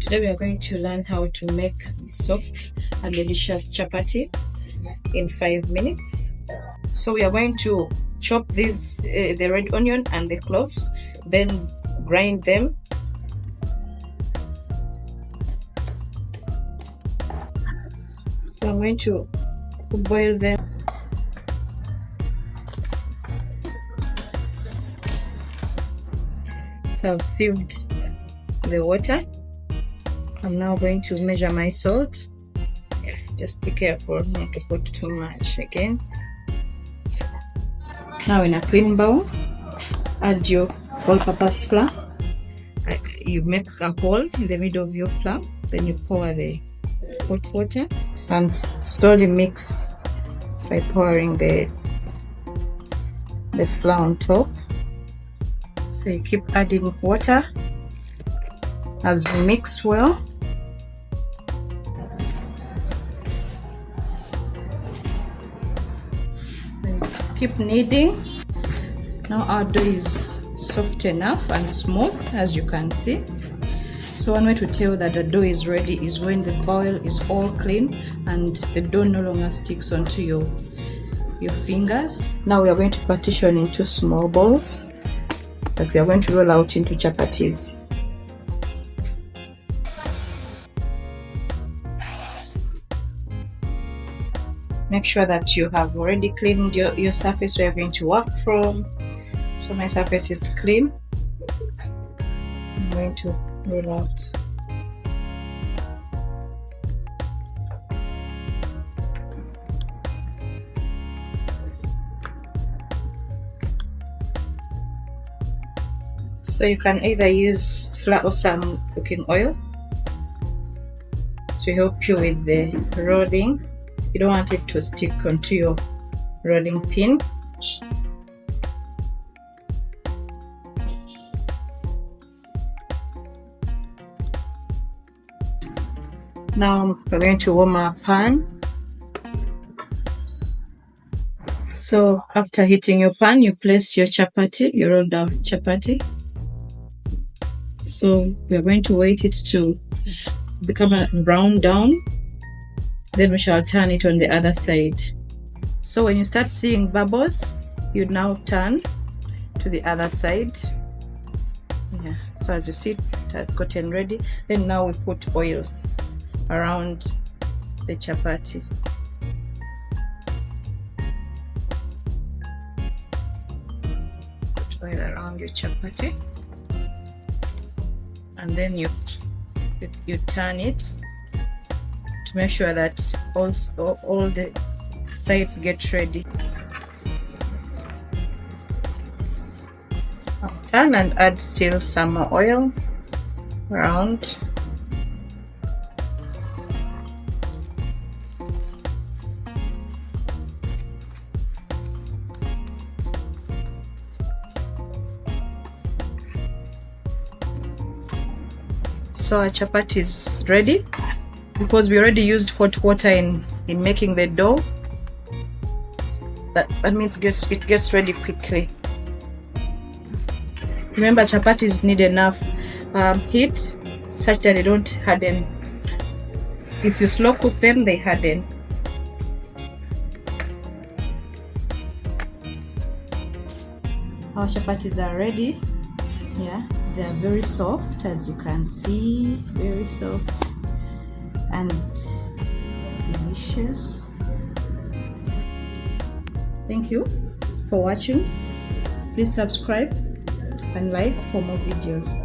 Today we are going to learn how to make soft and delicious chapati in 5 minutes. So we are going to chop these the red onion and the cloves, then grind them. So I'm going to boil them. So I've sieved the water. I'm now going to measure my salt. Just be careful not to put too much again. Now in a clean bowl, add your all-purpose flour. You make a hole in the middle of your flour, then you pour the hot water and slowly mix by pouring the flour on top. So you keep adding water as you mix well. Keep kneading. Now our dough is soft enough and smooth, as you can see. So one way to tell that the dough is ready is when the bowl is all clean and the dough no longer sticks onto your fingers. Now we are going to partition into small balls that we are going to roll out into chapatis. Make sure that you have already cleaned your surface where you're going to work from. So my surface is clean. I'm going to roll out. So you can either use flour or some cooking oil to help you with the rolling. You don't want it to stick onto your rolling pin. Now we're going to warm our pan. So after heating your pan, you place your chapati, your rolled out chapati. So we're going to wait it to become a brown down. Then we shall turn it on the other side. So when you start seeing bubbles, you now turn to the other side. Yeah, so as you see, it has gotten ready. Then now we put oil around the chapati. Put oil around your chapati. And then you turn it to make sure that all the sides get ready. Turn and add still some more oil around. So our chapati is ready. Because we already used hot water in making the dough, that means it gets ready quickly. Remember, chapatis need enough heat such that they don't harden. If you slow cook them, they harden. Our chapatis are ready. Yeah, they are very soft, as you can see, very soft and delicious. Thank you for watching. Please subscribe and like for more videos.